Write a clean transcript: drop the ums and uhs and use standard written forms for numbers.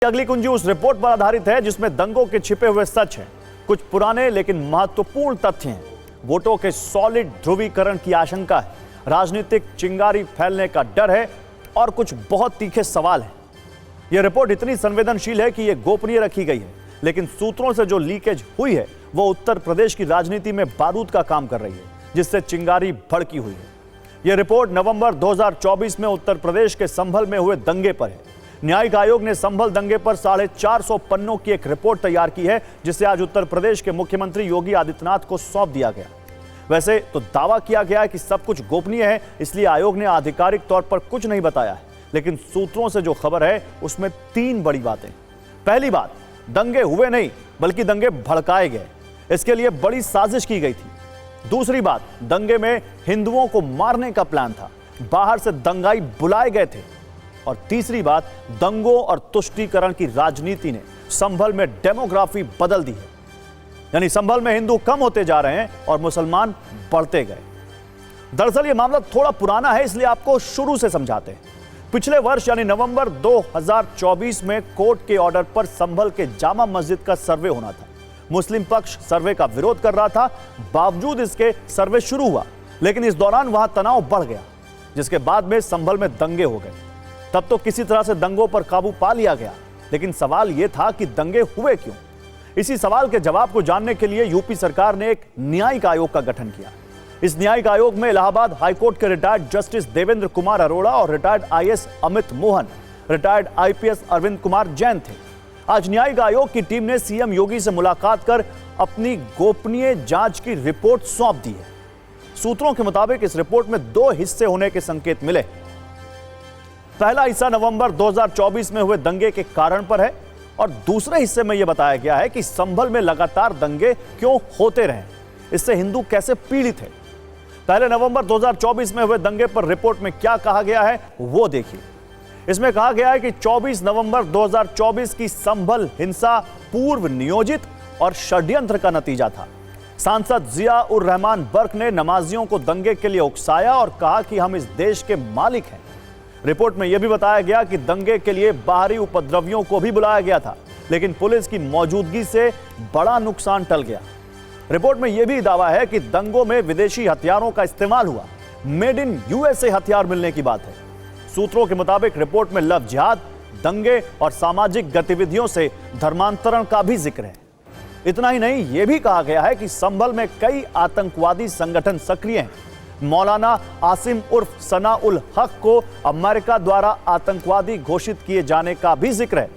अगली कुंजी उस रिपोर्ट पर आधारित है जिसमें दंगों के छिपे हुए सच हैं, कुछ पुराने लेकिन महत्वपूर्ण तथ्य हैं, वोटों के सॉलिड ध्रुवीकरण की आशंका है, राजनीतिक चिंगारी फैलने का डर है और कुछ बहुत तीखे सवाल हैं। यह रिपोर्ट इतनी संवेदनशील है कि यह गोपनीय रखी गई है, लेकिन सूत्रों से जो लीकेज हुई है वो उत्तर प्रदेश की राजनीति में बारूद का काम कर रही है, जिससे चिंगारी भड़की हुई है। यह रिपोर्ट नवंबर 2024 में उत्तर प्रदेश के संभल में हुए दंगे पर है। न्यायिक आयोग ने संभल दंगे पर 450 पन्नों की एक रिपोर्ट तैयार की है, जिसे आज उत्तर प्रदेश के मुख्यमंत्री योगी आदित्यनाथ को सौंप दिया गया। वैसे तो दावा किया गया है कि सब कुछ गोपनीय है, इसलिए आयोग ने आधिकारिक तौर पर कुछ नहीं बताया है, लेकिन सूत्रों से जो खबर है उसमें 3 बड़ी बातें। पहली बात, दंगे हुए नहीं बल्कि दंगे भड़काए गए, इसके लिए बड़ी साजिश की गई थी। दूसरी बात, दंगे में हिंदुओं को मारने का प्लान था, बाहर से दंगाई बुलाए गए थे। और तीसरी बात, दंगों और तुष्टीकरण की राजनीति ने संभल में डेमोग्राफी बदल दी है, यानी संभल में हिंदू कम होते जा रहे हैं और मुसलमान बढ़ते गए। दरअसल यह मामला थोड़ा पुराना है, इसलिए आपको शुरू से समझाते हैं। पिछले वर्ष यानी नवंबर 2024 में कोर्ट के ऑर्डर पर संभल के जामा मस्जिद का सर्वे होना था। मुस्लिम पक्ष सर्वे का विरोध कर रहा था, बावजूद इसके सर्वे शुरू हुआ, लेकिन इस दौरान वहां तनाव बढ़ गया, जिसके बाद में संभल में दंगे हो गए। तब तो किसी तरह से दंगों पर काबू पा लिया गया, लेकिन सवाल यह था कि दंगे हुए क्यों। इसी सवाल के जवाब को जानने के लिए यूपी सरकार ने एक न्यायिक आयोग का गठन किया। इस न्यायिक आयोग में इलाहाबाद हाईकोर्ट के रिटायर्ड जस्टिस देवेंद्र कुमार अरोड़ा और retired IAS Amit Mohan, retired IPS Arvind Kumar Jain थे। आज न्यायिक आयोग की टीम ने सीएम योगी से मुलाकात कर अपनी गोपनीय जांच की रिपोर्ट सौंप दी है। सूत्रों के मुताबिक इस रिपोर्ट में 2 हिस्से होने के संकेत मिले। पहला हिस्सा नवंबर 2024 में हुए दंगे के कारण पर है और दूसरे हिस्से में यह बताया गया है कि संभल में लगातार दंगे क्यों होते रहे, इससे हिंदू कैसे पीड़ित है। पहले नवंबर 2024 में हुए दंगे पर रिपोर्ट में क्या कहा गया है वो देखिए। इसमें कहा गया है कि 24 नवंबर 2024 की संभल हिंसा पूर्व नियोजित और षड्यंत्र का नतीजा था। सांसद जिया उर रहमान बर्क ने नमाजियों को दंगे के लिए उकसाया और कहा कि हम इस देश के मालिक हैं। रिपोर्ट में यह भी बताया गया कि दंगे के लिए बाहरी उपद्रवियों को भी बुलाया गया था, लेकिन पुलिस की मौजूदगी से बड़ा नुकसान टल गया। रिपोर्ट में यह भी दावा है कि दंगों में विदेशी हथियारों का इस्तेमाल हुआ, मेड इन यूएसए हथियार मिलने की बात है। सूत्रों के मुताबिक रिपोर्ट में लव जिहाद, दंगे और सामाजिक गतिविधियों से धर्मांतरण का भी जिक्र है। इतना ही नहीं, यह भी कहा गया है कि संभल में कई आतंकवादी संगठन सक्रिय हैं। मौलाना आसिम उर्फ सना उल हक को अमेरिका द्वारा आतंकवादी घोषित किए जाने का भी जिक्र है।